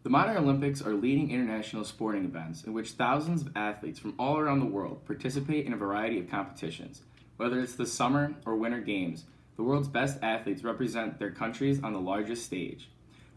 The modern Olympics are leading international sporting events in which thousands of athletes from all around the world participate in a variety of competitions. Whether it's the summer or winter games, the world's best athletes represent their countries on the largest stage.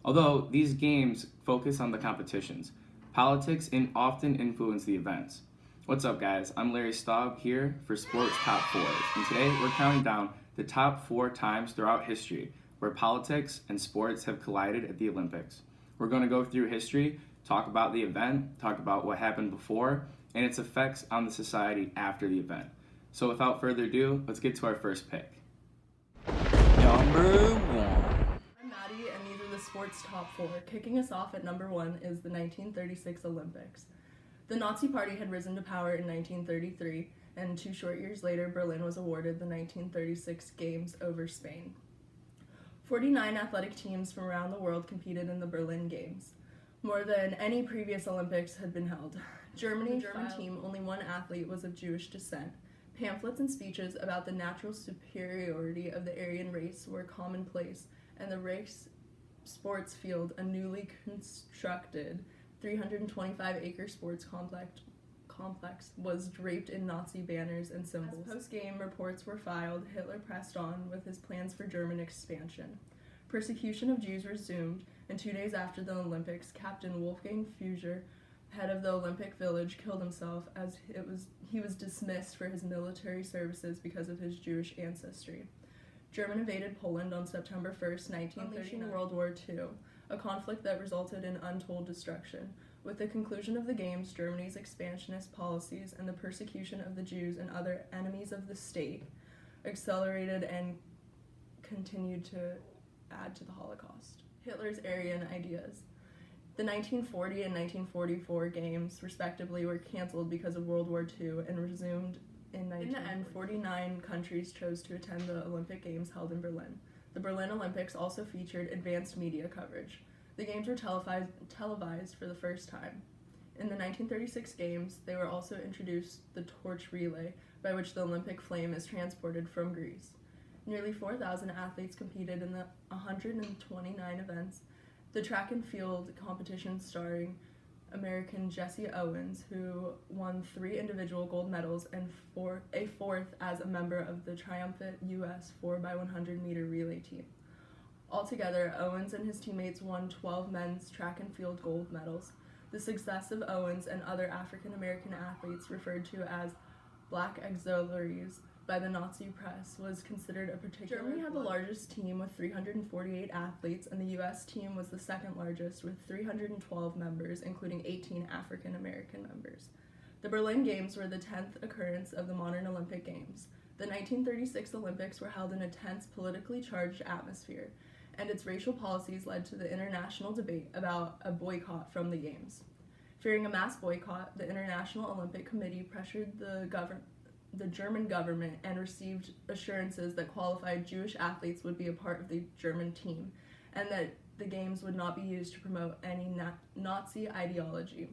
Although these games focus on the competitions, politics often influence the events. What's up, guys? I'm Larry Staub here for Sports Top 4s, and today we're counting down the top 4 times throughout history where politics and sports have collided at the Olympics. We're going to go through history, talk about the event, talk about what happened before, and its effects on the society after the event. So without further ado, let's get to our first pick. Number 1. I'm Maddie, and these are the sports top 4. Kicking us off at number 1 is the 1936 Olympics. The Nazi Party had risen to power in 1933, and 2 short years later, Berlin was awarded the 1936 Games over Spain. 49 athletic teams from around the world competed in the Berlin Games. More than any previous Olympics had been held. The German team, only one athlete was of Jewish descent. Pamphlets and speeches about the natural superiority of the Aryan race were commonplace, and the Reichs sports field, a newly constructed 325-acre sports complex, was draped in Nazi banners and symbols. As post-game reports were filed, Hitler pressed on with his plans for German expansion. Persecution of Jews resumed, and 2 days after the Olympics, Captain Wolfgang Fugger, head of the Olympic Village, killed himself as he was dismissed for his military services because of his Jewish ancestry. Germany invaded Poland on September 1st, 1939, unleashing World War II, a conflict that resulted in untold destruction. With the conclusion of the Games, Germany's expansionist policies and the persecution of the Jews and other enemies of the state accelerated and continued to add to the Holocaust. Hitler's Aryan ideas. The 1940 and 1944 Games, respectively, were cancelled because of World War II and resumed in 1940. In the end, 49 countries chose to attend the Olympic Games held in Berlin. The Berlin Olympics also featured advanced media coverage. The Games were televised for the first time. In the 1936 Games, they were also introduced the torch relay, by which the Olympic flame is transported from Greece. Nearly 4,000 athletes competed in the 129 events. The track and field competition starring American Jesse Owens, who won 3 individual gold medals and a fourth as a member of the triumphant U.S. 4x100 meter relay team. Altogether, Owens and his teammates won 12 men's track and field gold medals. The success of Owens and other African American athletes, referred to as Black Auxiliaries by the Nazi press, was considered a particular. Germany had the largest team with 348 athletes, and the U.S. team was the second largest with 312 members, including 18 African American members. The Berlin Games were the 10th occurrence of the modern Olympic Games. The 1936 Olympics were held in a tense, politically charged atmosphere, and its racial policies led to the international debate about a boycott from the Games. Fearing a mass boycott, the International Olympic Committee pressured the German government and received assurances that qualified Jewish athletes would be a part of the German team, and that the Games would not be used to promote any Nazi ideology.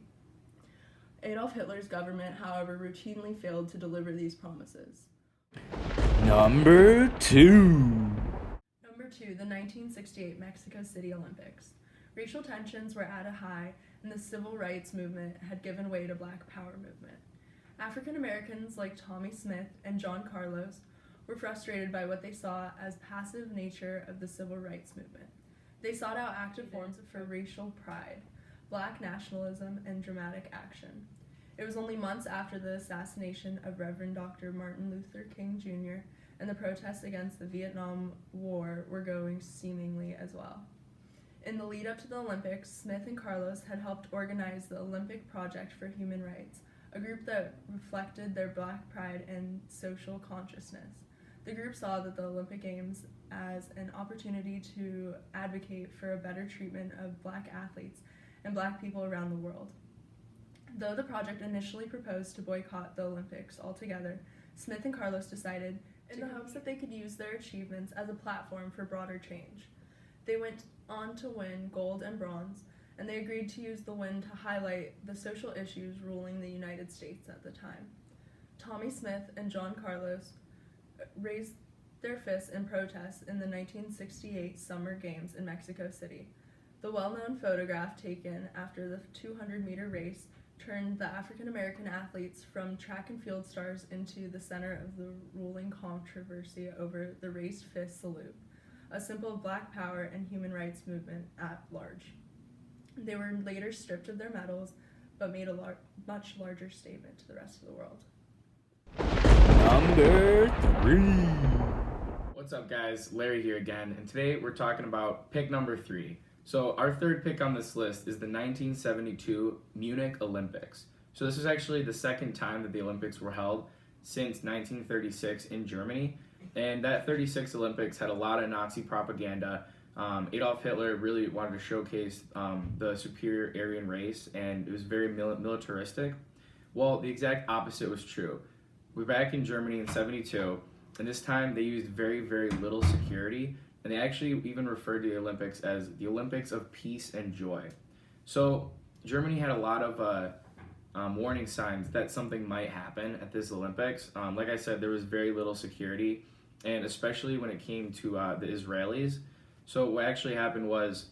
Adolf Hitler's government, however, routinely failed to deliver these promises. Number 2. Number 2, the 1968 Mexico City Olympics. Racial tensions were at a high, and the civil rights movement had given way to Black Power movement. African Americans like Tommie Smith and John Carlos were frustrated by what they saw as passive nature of the civil rights movement. They sought out active forms for racial pride, Black nationalism, and dramatic action. It was only months after the assassination of Reverend Dr. Martin Luther King Jr., and the protests against the Vietnam War were going seemingly as well. In the lead up to the Olympics, Smith and Carlos had helped organize the Olympic Project for Human Rights, a group that reflected their Black pride and social consciousness. The group saw that the Olympic Games as an opportunity to advocate for a better treatment of Black athletes and Black people around the world. Though the project initially proposed to boycott the Olympics altogether, Smith and Carlos decided, in the hopes that they could use their achievements as a platform for broader change. They went on to win gold and bronze, and they agreed to use the win to highlight the social issues ruling the United States at the time. Tommie Smith and John Carlos raised their fists in protest in the 1968 Summer Games in Mexico City. The well-known photograph taken after the 200-meter race turned the African American athletes from track and field stars into the center of the ruling controversy over the raised fist salute, a symbol of Black power and human rights movement at large. They were later stripped of their medals, but made a much larger statement to the rest of the world. Number 3. What's up, guys? Larry here again, and today we're talking about pick number 3. So our third pick on this list is the 1972 Munich Olympics. So this was actually the second time that the Olympics were held since 1936 in Germany, and that 36 Olympics had a lot of Nazi propaganda. Adolf Hitler really wanted to showcase the superior Aryan race, and it was very militaristic. Well, the exact opposite was true. We're back in Germany in 72, and this time they used very, very little security, and they actually even referred to the Olympics as the Olympics of peace and joy. So Germany had a lot of warning signs that something might happen at this Olympics. Like I said, there was very little security, and especially when it came to the Israelis. So what actually happened was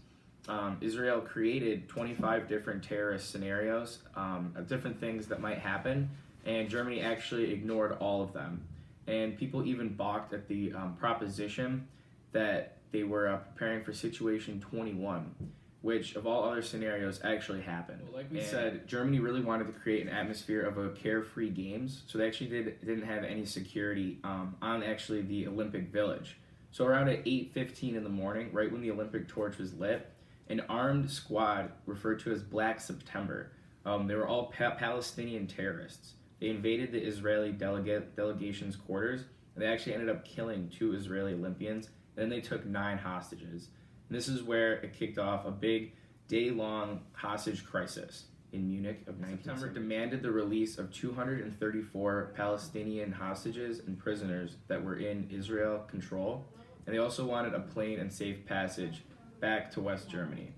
Israel created 25 different terrorist scenarios of different things that might happen, and Germany actually ignored all of them. And people even balked at the proposition that they were preparing for Situation 21, which of all other scenarios actually happened. Well, like we said, Germany really wanted to create an atmosphere of a carefree games, so they actually didn't have any security on actually the Olympic Village. So around at 8:15 in the morning, right when the Olympic torch was lit, an armed squad referred to as Black September. They were all Palestinian terrorists. They invaded the Israeli delegation's quarters, and they actually ended up killing 2 Israeli Olympians. Then they took 9 hostages. And this is where it kicked off a big day-long hostage crisis in Munich of 1970. September demanded the release of 234 Palestinian hostages and prisoners that were in Israel control, and they also wanted a plain and safe passage back to West Germany.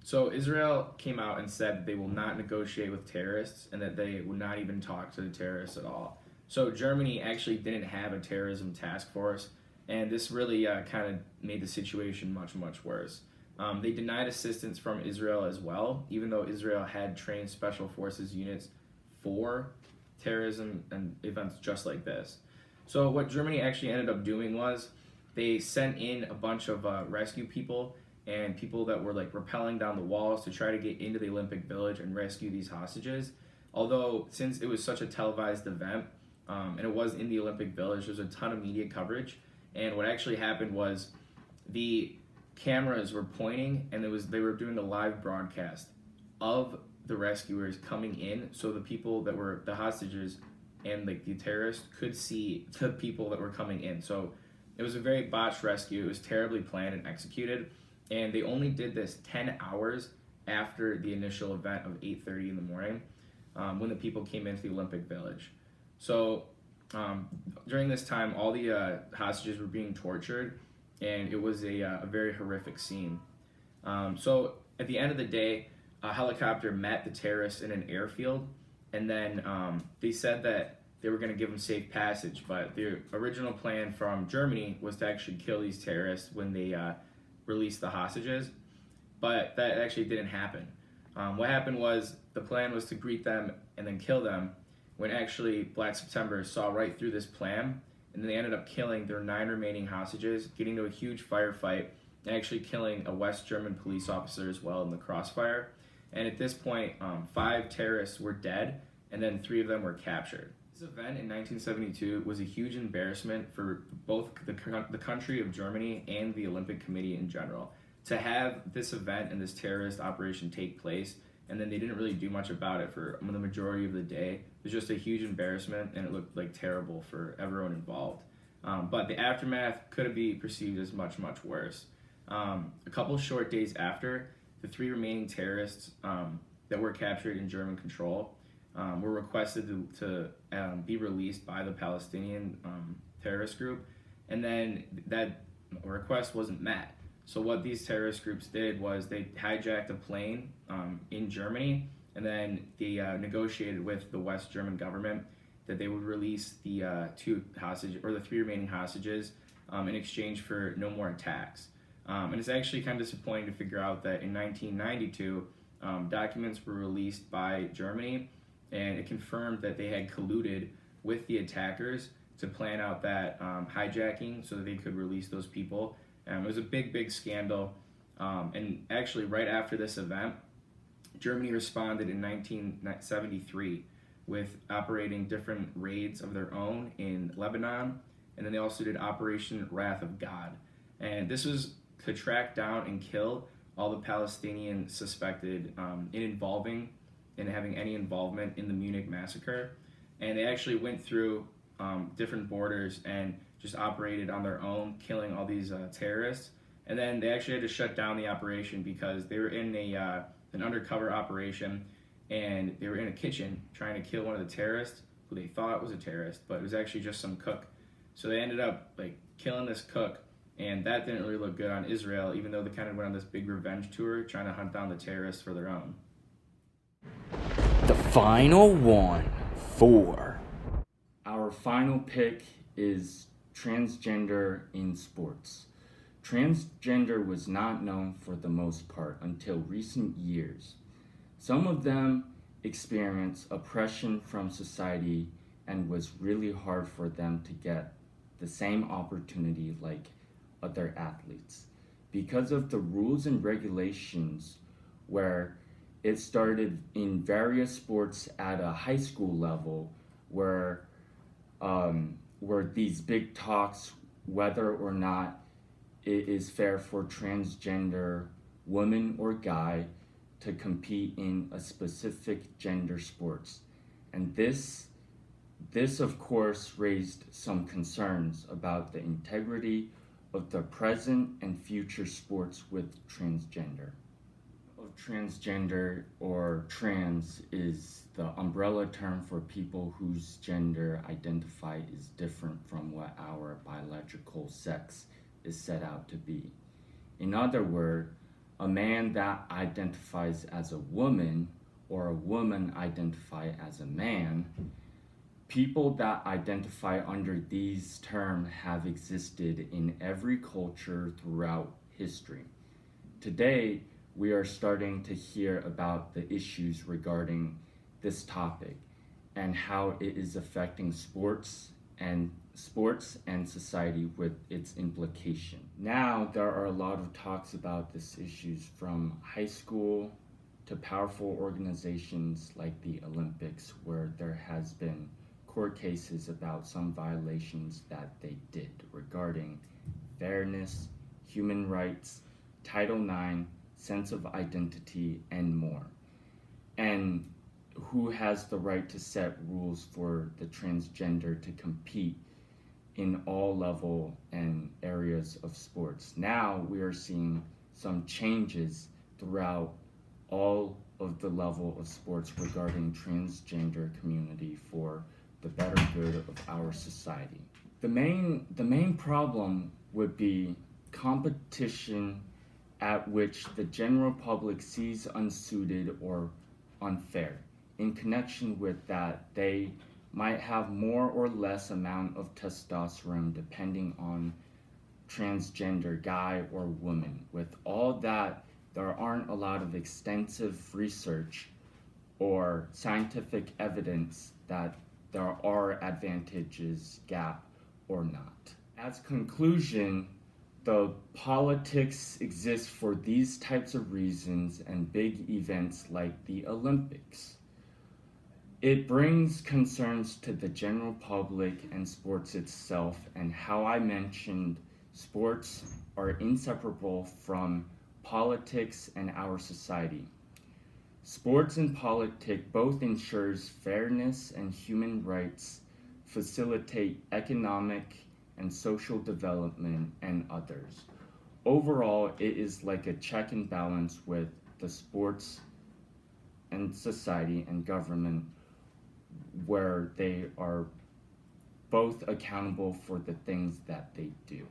So Israel came out and said that they will not negotiate with terrorists and that they would not even talk to the terrorists at all. So Germany actually didn't have a terrorism task force, and this really kind of made the situation much, much worse. They denied assistance from Israel as well, even though Israel had trained special forces units for terrorism and events just like this. So what Germany actually ended up doing was they sent in a bunch of rescue people and people that were like rappelling down the walls to try to get into the Olympic Village and rescue these hostages. Although since it was such a televised event and it was in the Olympic Village, there was a ton of media coverage. And what actually happened was the cameras were pointing, and they were doing a live broadcast of the rescuers coming in, so the people that were the hostages and like the terrorists could see the people that were coming in. So it was a very botched rescue. It was terribly planned and executed, and they only did this 10 hours after the initial event of 8:30 in the morning, when the people came into the Olympic Village. So during this time, all the hostages were being tortured, and it was a very horrific scene. So at the end of the day, a helicopter met the terrorists in an airfield, and then they said that they were going to give them safe passage, but the original plan from Germany was to actually kill these terrorists when they released the hostages, but that actually didn't happen. What happened was the plan was to greet them and then kill them, when actually Black September saw right through this plan, and then they ended up killing their 9 remaining hostages, getting into a huge firefight, and actually killing a West German police officer as well in the crossfire. And at this point, 5 terrorists were dead, and then 3 of them were captured. This event in 1972 was a huge embarrassment for both the country of Germany and the Olympic Committee in general. To have this event and this terrorist operation take place, and then they didn't really do much about it for the majority of the day, it was just a huge embarrassment, and it looked like terrible for everyone involved. But the aftermath could be perceived as much, much worse. A couple short days after, the 3 remaining terrorists that were captured in German control were requested to be released by the Palestinian terrorist group, and then that request wasn't met. So what these terrorist groups did was they hijacked a plane in Germany, and then they negotiated with the West German government that they would release the 3 remaining hostages in exchange for no more attacks. And it's actually kind of disappointing to figure out that in 1992, documents were released by Germany, and it confirmed that they had colluded with the attackers to plan out that hijacking so that they could release those people. It was a big, big scandal. And actually, right after this event, Germany responded in 1973 with operating different raids of their own in Lebanon, and then they also did Operation Wrath of God. And this was to track down and kill all the Palestinians suspected in having any involvement in the Munich massacre. And they actually went through different borders and just operated on their own, killing all these terrorists. And then they actually had to shut down the operation because they were in an undercover operation, and they were in a kitchen trying to kill one of the terrorists who they thought was a terrorist, but it was actually just some cook. So they ended up killing this cook, and that didn't really look good on Israel, even though they kind of went on this big revenge tour trying to hunt down the terrorists for their own. The final one, 4. Our final pick is transgender in sports. Transgender was not known for the most part until recent years. Some of them experienced oppression from society and was really hard for them to get the same opportunity like other athletes. Because of the rules and regulations where it started in various sports at a high school level where these big talks whether or not it is fair for transgender woman or guy to compete in a specific gender sports. And this of course raised some concerns about the integrity of the present and future sports with transgender. Transgender or trans is the umbrella term for people whose gender identify is different from what our biological sex is set out to be. In other words, a man that identifies as a woman or a woman identify as a man, people that identify under these terms have existed in every culture throughout history. Today, we are starting to hear about the issues regarding this topic and how it is affecting sports and society with its implication. Now there are a lot of talks about these issues from high school to powerful organizations like the Olympics, where there has been court cases about some violations that they did regarding fairness, human rights, Title IX, sense of identity, and more. And who has the right to set rules for the transgender to compete in all level and areas of sports. Now we are seeing some changes throughout all of the level of sports regarding transgender community for the better good of our society. The main problem would be competition at which the general public sees unsuited or unfair. In connection with that, they might have more or less amount of testosterone depending on transgender guy or woman. With all that, there aren't a lot of extensive research or scientific evidence that there are advantages, gap or not. As conclusion, the politics exists for these types of reasons and big events like the Olympics. It brings concerns to the general public and sports itself, and how I mentioned sports are inseparable from politics and our society. Sports and politics both ensures fairness and human rights, facilitate economic and social development, and others. Overall, it is like a check and balance with the sports and society and government, where they are both accountable for the things that they do.